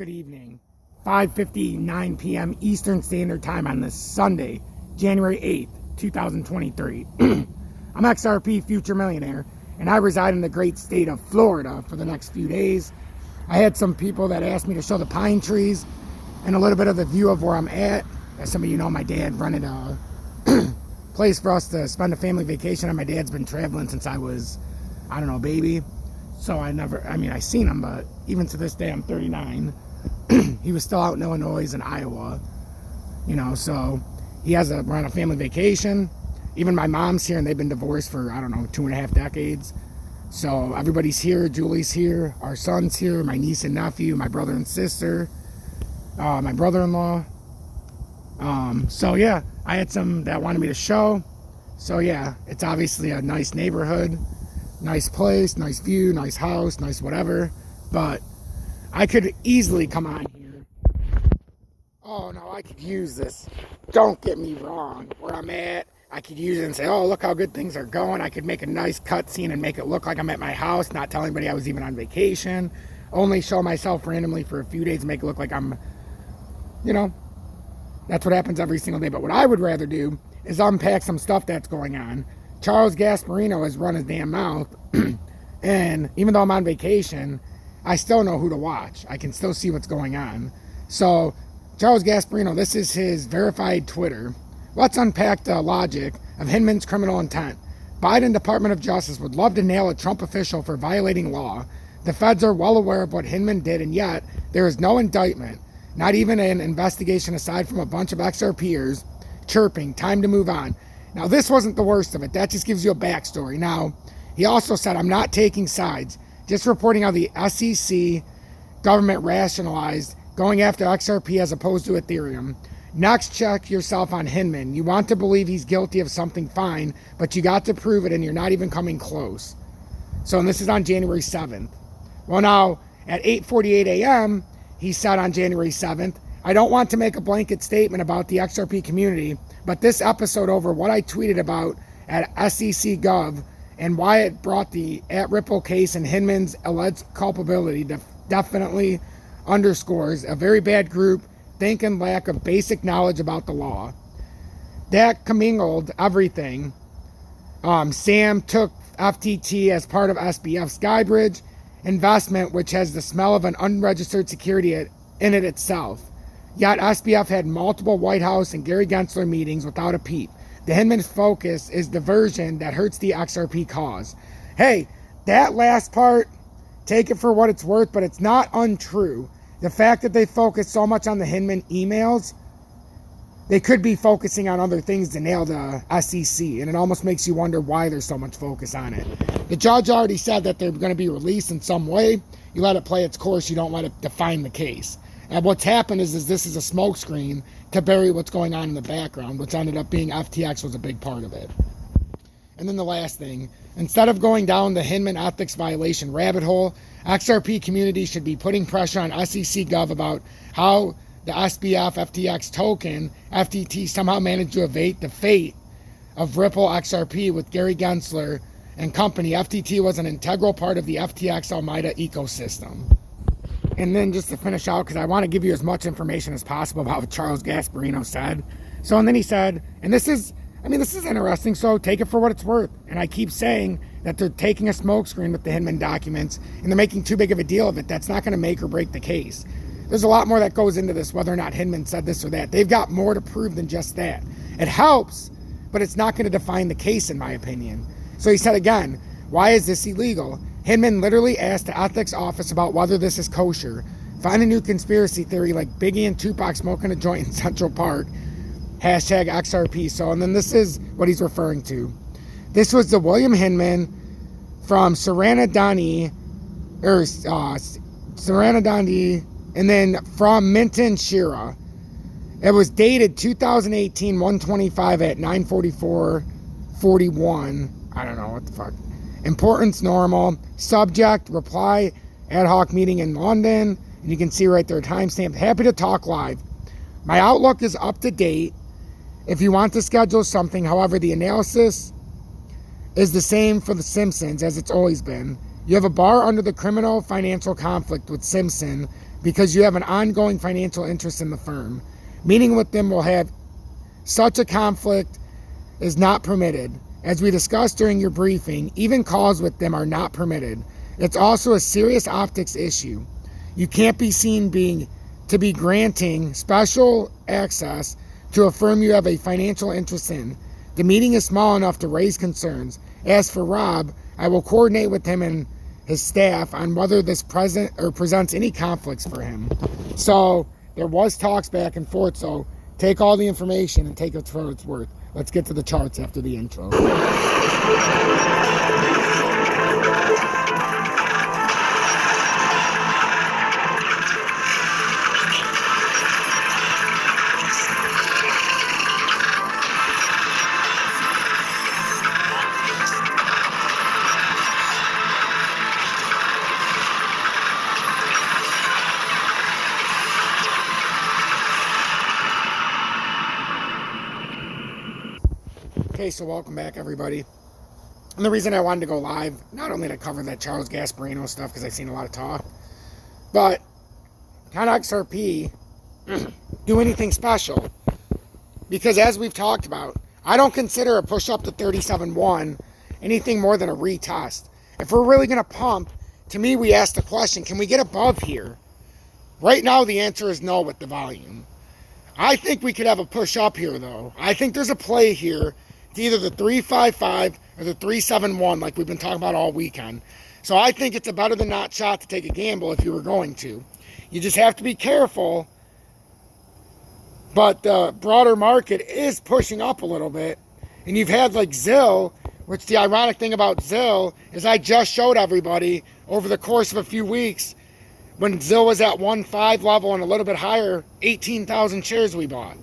good evening. 5:59 p.m. Eastern Standard Time on this Sunday, January 8th, 2023. I'm XRP Future Millionaire, and I reside in the great state of Florida for the next few days. I had some people that asked me to show the pine trees and a little bit of the view of where I'm at. As some of you know, my dad rented a place for us to spend a family vacation, and my dad's been traveling since I was, I don't know, baby. So I seen him, but even to this day, I'm 39. He was still out in Illinois and Iowa, so we're on a family vacation. Even my mom's here, and they've been divorced for, 2.5 decades. So everybody's here. Julie's here. Our son's here. My niece and nephew, my brother and sister, my brother-in-law. I had some that wanted me to show. So yeah, it's obviously a nice neighborhood, nice place, nice view, nice house, nice whatever. But I could easily come on here. Oh no, I could use this. Don't get me wrong. Where I'm at, I could use it and say, oh, look how good things are going. I could make a nice cutscene and make it look like I'm at my house, not tell anybody I was even on vacation. Only show myself randomly for a few days and make it look like I'm, that's what happens every single day. But what I would rather do is unpack some stuff that's going on. Charles Gasparino has run his damn mouth. And even though I'm on vacation, I still know who to watch. I can still see what's going on. So, Charles Gasparino, this is his verified Twitter. Let's unpack the logic of Hinman's criminal intent. Biden Department of Justice would love to nail a Trump official for violating law. The feds are well aware of what Hinman did, and yet there is no indictment, not even an investigation aside from a bunch of XRPers chirping, time to move on. Now, this wasn't the worst of it. That just gives you a backstory. Now, he also said, I'm not taking sides, just reporting how the SEC government rationalized going after XRP as opposed to Ethereum. Next, check yourself on Hinman. You want to believe he's guilty of something, fine, but you got to prove it, and you're not even coming close. So, and this is on January 7th. Well, now, at 8:48 a.m., he said on January 7th, I don't want to make a blanket statement about the XRP community, but this episode over what I tweeted about at SEC Gov and why it brought the @Ripple case and Hinman's alleged culpability definitely underscores a very bad group think and lack of basic knowledge about the law. That commingled everything. Sam took FTT as part of SBF Skybridge investment, which has the smell of an unregistered security in it itself. Yet SBF had multiple White House and Gary Gensler meetings without a peep. The Hinman focus is diversion that hurts the XRP cause. Hey, that last part, take it for what it's worth, but it's not untrue. The fact that they focus so much on the Hinman emails, they could be focusing on other things to nail the SEC, and it almost makes you wonder why there's so much focus on it. The judge already said that they're going to be released in some way. You let it play its course, you don't let it define the case. And what's happened is this is a smokescreen to bury what's going on in the background, which ended up being FTX was a big part of it. And then the last thing, instead of going down the Hinman ethics violation rabbit hole, XRP community should be putting pressure on SEC Gov about how the SBF FTX token, FTT, somehow managed to evade the fate of Ripple XRP with Gary Gensler and company. FTT was an integral part of the FTX Almeida ecosystem. And then just to finish out, because I want to give you as much information as possible about what Charles Gasparino said. So, and then he said, and this is interesting, so take it for what it's worth. And I keep saying that they're taking a smokescreen with the Hinman documents, and they're making too big of a deal of it. That's not going to make or break the case. There's a lot more that goes into this, whether or not Hinman said this or that. They've got more to prove than just that. It helps, but it's not going to define the case, in my opinion. So he said again, why is this illegal? Hinman literally asked the ethics office about whether this is kosher. Find a new conspiracy theory like Biggie and Tupac smoking a joint in Central Park. Hashtag XRP. So, and then this is what he's referring to. This was the William Hinman from Serenadani, and then from Minton Shira. It was dated 2018, 125 at 9:44:41. I don't know what the fuck. Importance normal. Subject, reply, ad hoc meeting in London. And you can see right there, timestamp. Happy to talk live. My outlook is up to date. If you want to schedule something, however, the analysis is the same for The Simpsons as it's always been. You have a bar under the criminal financial conflict with Simpson because you have an ongoing financial interest in the firm. Meeting with them will have such a conflict is not permitted. As we discussed during your briefing, even calls with them are not permitted. It's also a serious optics issue. You can't be seen to be granting special access to a firm you have a financial interest in. The meeting is small enough to raise concerns. As for Rob, I will coordinate with him and his staff on whether this presents any conflicts for him. So there was talks back and forth, so take all the information and take it for what it's worth. Let's get to the charts after the intro. Okay, so welcome back, everybody. And the reason I wanted to go live, not only to cover that Charles Gasparino stuff, because I've seen a lot of talk, but can XRP do anything special? Because as we've talked about, I don't consider a push up to 37.1 anything more than a retest. If we're really going to pump, to me, we ask the question, can we get above here? Right now, the answer is no with the volume. I think we could have a push up here, though. I think there's a play here. It's either the 355 or the 371 like we've been talking about all weekend. So I think it's a better than not shot to take a gamble if you were going to. You just have to be careful. But the broader market is pushing up a little bit. And you've had like ZIL, which the ironic thing about ZIL is I just showed everybody over the course of a few weeks when ZIL was at 1.5 level and a little bit higher, 18,000 shares we bought.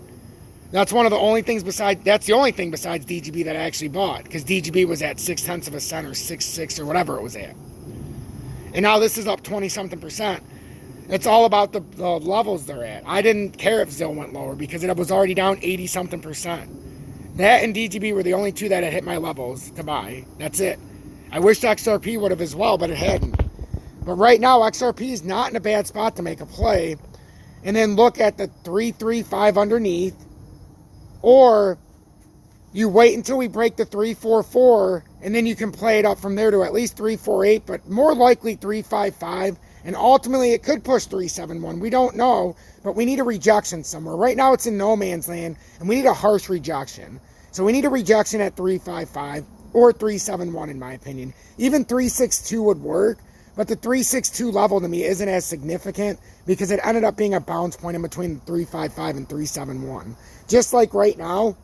That's one of the only things that's the only thing besides DGB that I actually bought, because DGB was at 0.6 of a cent or 6.6 or whatever it was at. And now this is up 20-something%. It's all about the levels they're at. I didn't care if ZIL went lower because it was already down 80-something%. That and DGB were the only two that had hit my levels to buy. That's it. I wished XRP would have as well, but it hadn't. But right now, XRP is not in a bad spot to make a play. And then look at the 335 underneath. Or you wait until we break the 344, and then you can play it up from there to at least 348, but more likely 355. And ultimately, it could push 371. We don't know, but we need a rejection somewhere. Right now, it's in no man's land, and we need a harsh rejection. So we need a rejection at 355 or 371, in my opinion. Even 362 would work. But the 362 level to me isn't as significant because it ended up being a bounce point in between 355 and 371. Just like right now,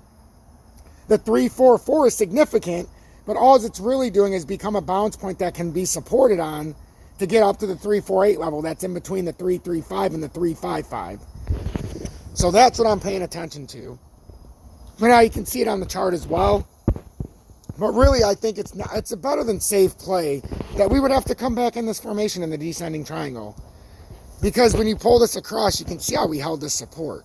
the 344 is significant, but all it's really doing is become a bounce point that can be supported on to get up to the 348 level that's in between the 335 and the 355. So that's what I'm paying attention to. But now you can see it on the chart as well. But really, I think it's a better than safe play that we would have to come back in this formation in the descending triangle. Because when you pull this across, you can see how we held this support.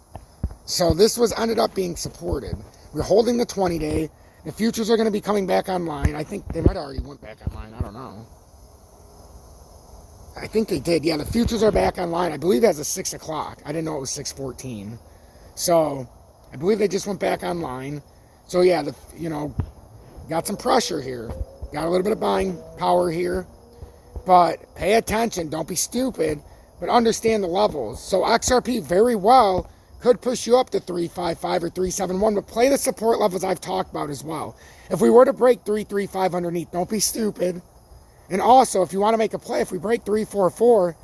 So this ended up being supported. We're holding the 20-day. The futures are going to be coming back online. I think they might have already went back online. I don't know. I think they did. Yeah, the futures are back online. I believe as of 6 o'clock. I didn't know it was 6:14. So I believe they just went back online. So yeah, got some pressure here. Got a little bit of buying power here. But pay attention. Don't be stupid. But understand the levels. So XRP very well could push you up to 355 or 371. But play the support levels I've talked about as well. If we were to break 335 underneath, don't be stupid. And also, if you want to make a play, if we break 344,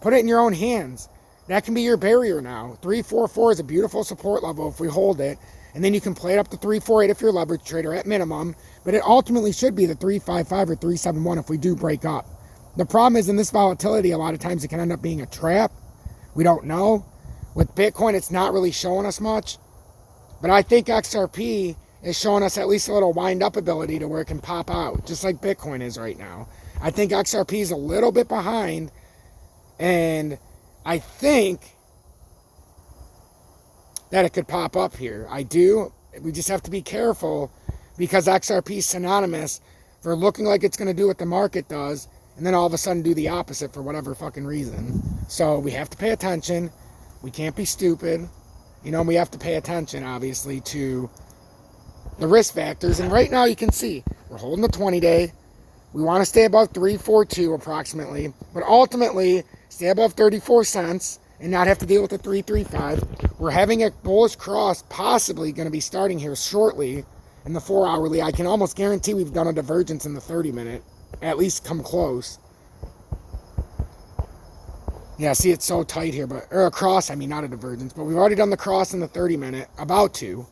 put it in your own hands. That can be your barrier now. 344 is a beautiful support level if we hold it. And then you can play it up to 348 if you're a leverage trader at minimum. But it ultimately should be the 355 or 371 if we do break up. The problem is in this volatility, a lot of times it can end up being a trap. We don't know. With Bitcoin, it's not really showing us much. But I think XRP is showing us at least a little wind-up ability to where it can pop out, just like Bitcoin is right now. I think XRP is a little bit behind. And I think that it could pop up here. I do. We just have to be careful because XRP is synonymous for looking like it's going to do what the market does and then all of a sudden do the opposite for whatever fucking reason. So we have to pay attention. We can't be stupid. You know, we have to pay attention, obviously, to the risk factors. And right now you can see we're holding the 20-day. We want to stay above 342 approximately, but ultimately stay above 34 cents and not have to deal with the 335. We're having a bullish cross possibly going to be starting here shortly in the 4-hourly. I can almost guarantee we've done a divergence in the 30-minute, at least come close. Yeah, see, it's so tight here, or a cross, I mean, not a divergence, but we've already done the cross in the 30-minute, about to.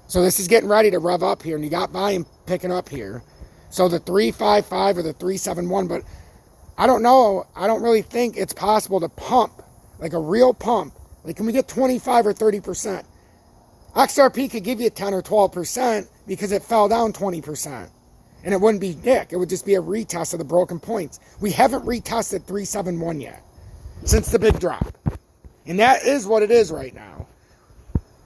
So this is getting ready to rev up here, and you got volume picking up here. So the 355 or the 371, but I don't know. I don't really think it's possible to pump, like a real pump. Like, can we get 25 or 30%? XRP could give you 10 or 12% because it fell down 20%. And it wouldn't be dick. It would just be a retest of the broken points. We haven't retested 371 yet since the big drop. And that is what it is right now.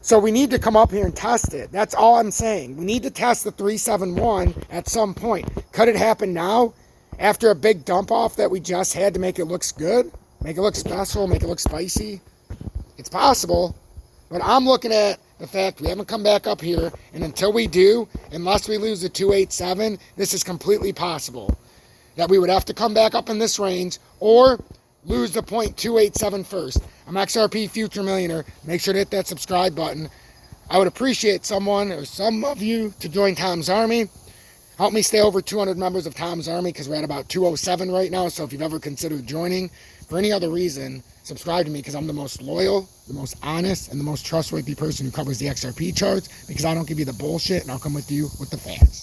So we need to come up here and test it. That's all I'm saying. We need to test the 371 at some point. Could it happen now after a big dump off that we just had to make it look good? Make it look special, make it look spicy? It's possible. But I'm looking at the fact we haven't come back up here. And until we do, unless we lose the 287, this is completely possible. That we would have to come back up in this range or lose the 0.287 first. I'm XRP Future Millionaire. Make sure to hit that subscribe button. I would appreciate someone or some of you to join Tom's Army. Help me stay over 200 members of Tom's Army because we're at about 207 right now. So if you've ever considered joining for any other reason, subscribe to me because I'm the most loyal, the most honest, and the most trustworthy person who covers the XRP charts because I don't give you the bullshit and I'll come with you with the facts.